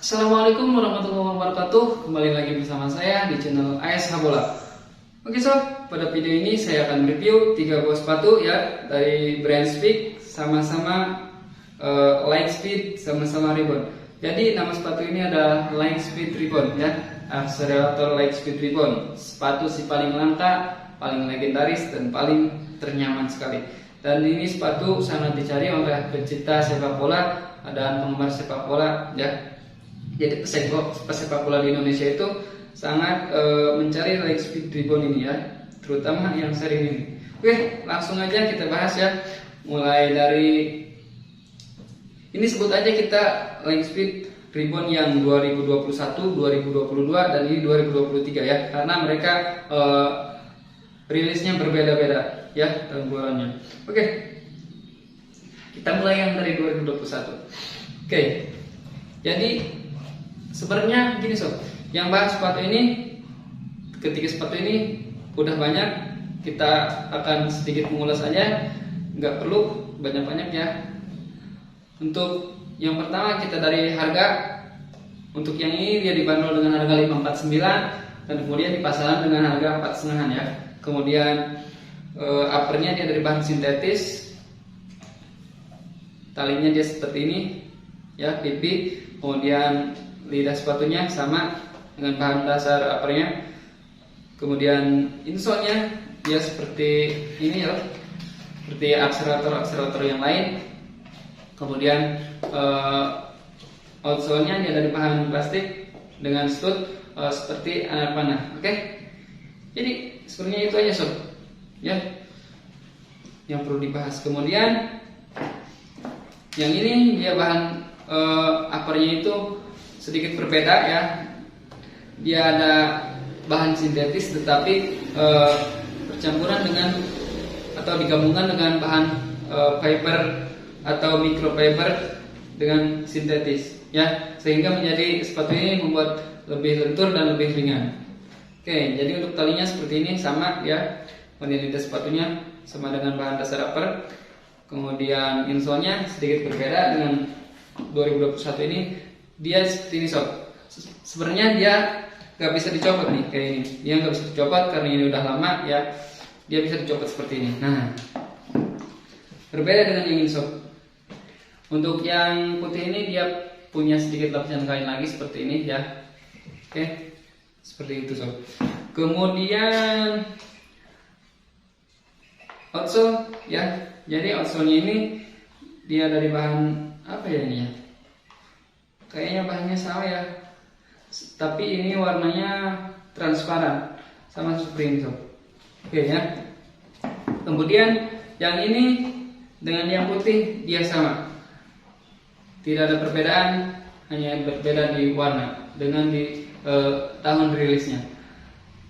Assalamualaikum warahmatullahi wabarakatuh. Kembali lagi bersama saya di channel ASH Bola. Oke sob, pada video ini saya akan review 3 buah sepatu ya dari brand Speak, sama-sama Lightspeed, sama-sama Ribbon. Jadi nama sepatu ini adalah Lightspeed Ribbon ya, akselerator Lightspeed Ribbon. Sepatu si paling langka, paling legendaris dan paling ternyaman sekali. Dan ini sepatu sangat dicari oleh pecinta sepak bola dan penggemar sepak bola ya. Jadi pesepak bola di Indonesia itu sangat mencari Lightspeed Ribbon ini ya, terutama yang seri ini. Oke, langsung aja kita bahas ya. Mulai dari ini, sebut aja kita Lightspeed Ribbon yang 2021, 2022 dan ini 2023 ya, karena mereka rilisnya berbeda-beda ya tahun bulannya. Oke, kita mulai yang dari 2021. Oke, jadi sebenarnya gini sob, yang bahas sepatu ini, ketiga sepatu ini udah banyak, kita akan sedikit mengulas aja, nggak perlu banyak-banyak ya. Untuk yang pertama kita dari harga. Untuk yang ini dia dibanderol dengan harga 549 dan kemudian di pasaran dengan harga 4,5 ya. Kemudian uppernya dia dari bahan sintetis, talinya dia seperti ini ya, pipi. Kemudian lidah sepatunya sama dengan bahan dasar uppernya. Kemudian insole-nya dia seperti ini ya, seperti akselerator yang lain. Kemudian outsole-nya dia dari bahan plastik dengan stud seperti anak panah. Oke, jadi sebenarnya itu aja sob ya yang perlu dibahas. Kemudian yang ini dia bahan uppernya itu sedikit berbeda ya. Dia ada bahan sintetis tetapi percampuran dengan atau digabungkan dengan bahan fiber atau microfiber dengan sintetis ya, sehingga menjadi sepatu ini membuat lebih lentur dan lebih ringan. Oke, jadi untuk talinya seperti ini sama ya. Kemudian lidah sepatunya sama dengan bahan dasar upper. Kemudian insole-nya sedikit berbeda dengan 2021 ini. Dia seperti ini sob. Sebenarnya dia nggak bisa dicopot nih kayak ini. Dia nggak bisa dicopot karena ini udah lama ya. Dia bisa dicopot seperti ini. Nah, berbeda dengan yang ini sob. Untuk yang putih ini dia punya sedikit lapisan kain lagi seperti ini ya. Oke, seperti itu sob. Kemudian outsole ya. Jadi outsole-nya ini dia dari bahan apa ya ini ya? Kayaknya bahannya sama ya, tapi ini warnanya transparan sama seperti ini sob. Oke ya. Kemudian yang ini dengan yang putih dia sama, tidak ada perbedaan, hanya berbeda di warna dengan di tahun rilisnya.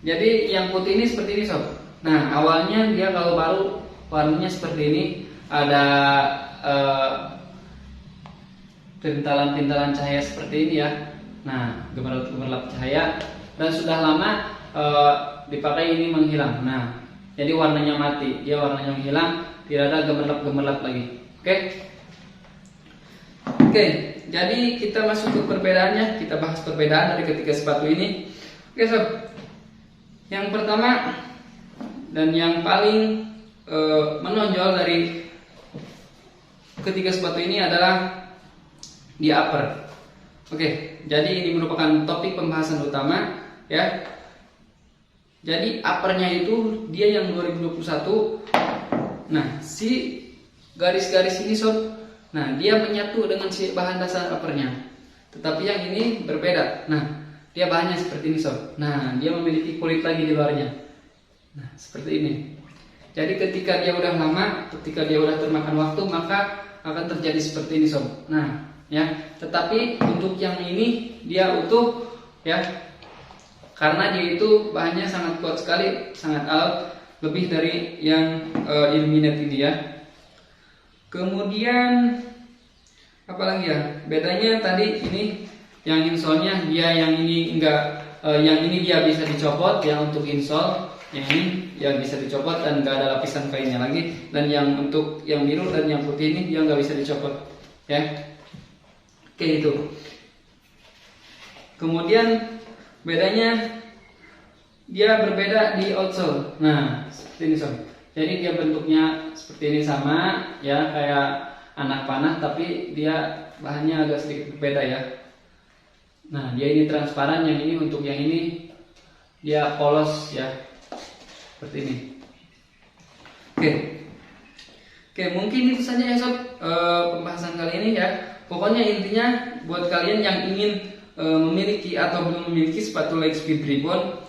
Jadi yang putih ini seperti ini sob. Nah, awalnya dia kalau baru warnanya seperti ini, ada pintalan-pintalan cahaya seperti ini ya. Nah, gemerlap cahaya, dan sudah lama dipakai ini menghilang. Nah, jadi warnanya mati, dia warnanya menghilang, tidak ada gemerlap lagi. Oke, jadi kita masuk ke perbedaannya, kita bahas perbedaan dari ketiga sepatu ini. Oke sob, yang pertama dan yang paling menonjol dari ketiga sepatu ini adalah di upper. Oke, jadi ini merupakan topik pembahasan utama ya. Jadi uppernya itu dia yang 2021. Nah, si garis-garis ini sob, nah dia menyatu dengan si bahan dasar uppernya. Tetapi yang ini berbeda. Nah, dia bahannya seperti ini sob. Nah, dia memiliki kulit lagi di luarnya. Nah, seperti ini. Jadi ketika dia udah lama, ketika dia udah termakan waktu, maka akan terjadi seperti ini sob. Nah ya, tetapi untuk yang ini dia utuh ya, karena dia itu bahannya sangat kuat sekali, sangat alot, lebih dari yang Illuminate ini ya. Kemudian apalagi ya bedanya, tadi ini yang insole-nya dia yang ini enggak, yang ini dia bisa dicopot ya untuk insole, yang ini yang bisa dicopot dan enggak ada lapisan kainnya lagi. Dan yang untuk yang biru dan yang putih ini dia nggak bisa dicopot ya. Oke itu. Kemudian bedanya dia berbeda di outsole. Nah, seperti ini sob. Jadi dia bentuknya seperti ini sama ya, kayak anak panah, tapi dia bahannya agak sedikit berbeda ya. Nah, dia ini transparan, yang ini untuk yang ini dia polos ya, seperti ini. Oke, mungkin itu saja ya sob, pembahasan kali ini ya. Pokoknya intinya buat kalian yang ingin memiliki atau belum memiliki sepatu Lightspeed Ribbon,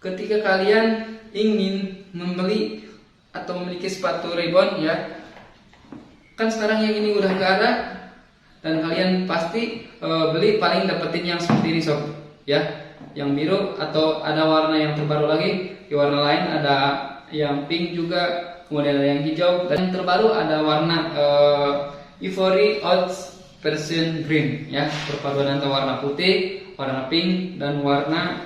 ketika kalian ingin membeli atau memiliki sepatu Ribbon ya, kan sekarang yang ini udah gak ada, dan kalian pasti beli paling dapetin yang seperti ini sob ya, yang biru, atau ada warna yang terbaru lagi, di warna lain ada yang pink juga, kemudian ada yang hijau, dan yang terbaru ada warna Ivory Oats version green ya, perpaduan antara warna putih, warna pink, dan warna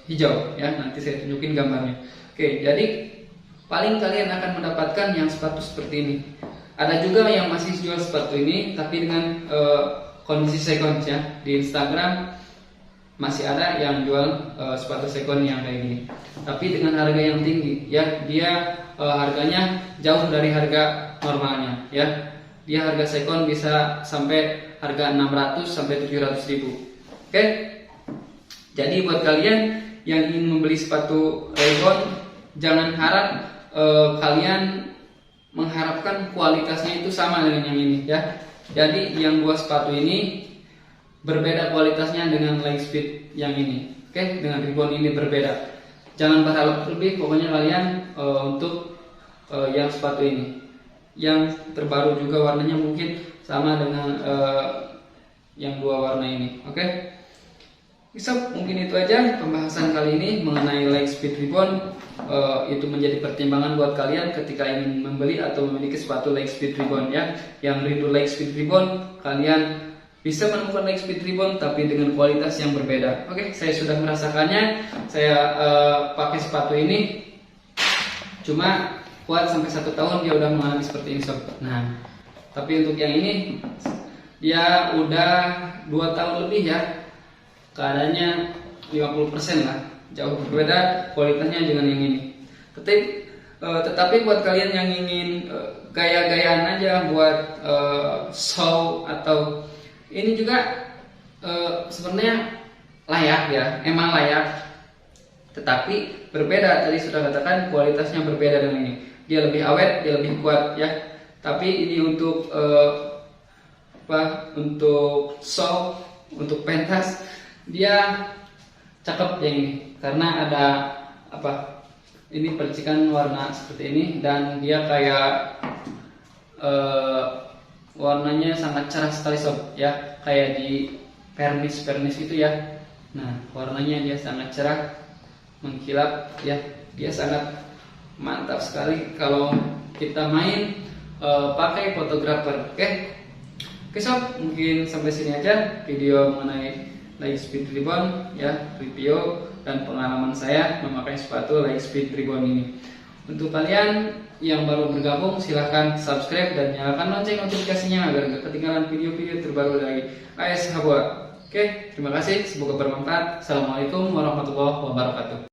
hijau ya. Nanti saya tunjukin gambarnya. Oke, jadi paling kalian akan mendapatkan yang sepatu seperti ini. Ada juga yang masih jual sepatu ini tapi dengan kondisi second ya. Di Instagram masih ada yang jual sepatu second yang kayak gini, tapi dengan harga yang tinggi ya. Dia harganya jauh dari harga normalnya ya. Dia harga second bisa sampai harga 600 sampai 700 ribu. Oke. Jadi buat kalian yang ingin membeli sepatu Ribbon, jangan harap kalian mengharapkan kualitasnya itu sama dengan yang ini ya. Jadi yang dua sepatu ini berbeda kualitasnya dengan Lightspeed yang ini. Oke, dengan Ribbon ini berbeda. Jangan berharap lebih, pokoknya kalian untuk yang sepatu ini. Yang terbaru juga warnanya mungkin sama dengan yang dua warna ini. Oke. Bisa, mungkin itu aja pembahasan kali ini mengenai Lightspeed Ribbon. Itu menjadi pertimbangan buat kalian ketika ingin membeli atau memiliki sepatu Lightspeed Ribbon ya. Yang rindu Lightspeed Ribbon, kalian bisa menemukan Lightspeed Ribbon tapi dengan kualitas yang berbeda. Oke, saya sudah merasakannya. Saya pakai sepatu ini cuma kuat sampai 1 tahun, dia udah mengalami seperti ini sob. Nah, tapi untuk yang ini dia udah 2 tahun lebih ya. Keadaannya 50% lah, jauh berbeda kualitasnya dengan yang ini. Tetapi buat kalian yang ingin gaya-gayaan aja buat show atau ini juga sebenarnya layak ya, emang layak. Tetapi berbeda, tadi sudah katakan kualitasnya berbeda dengan ini. Dia lebih awet, dia lebih kuat ya. Tapi ini untuk untuk show, untuk pentas, dia cakep yang ini karena ada ini percikan warna seperti ini, dan dia kayak warnanya sangat cerah sekali sob ya, kayak di pernis itu ya. Nah, warnanya dia sangat cerah, mengkilap ya. Dia sangat mantap sekali kalau kita main pakai fotografer. Oke sob, mungkin sampai sini aja video mengenai Lightspeed Ribbon ya, review dan pengalaman saya memakai sepatu Lightspeed Ribbon ini. Untuk kalian yang baru bergabung, silahkan subscribe dan nyalakan lonceng notifikasinya agar gak ketinggalan video-video terbaru dari AS Habwa. Oke, terima kasih, semoga bermanfaat. Assalamualaikum warahmatullahi wabarakatuh.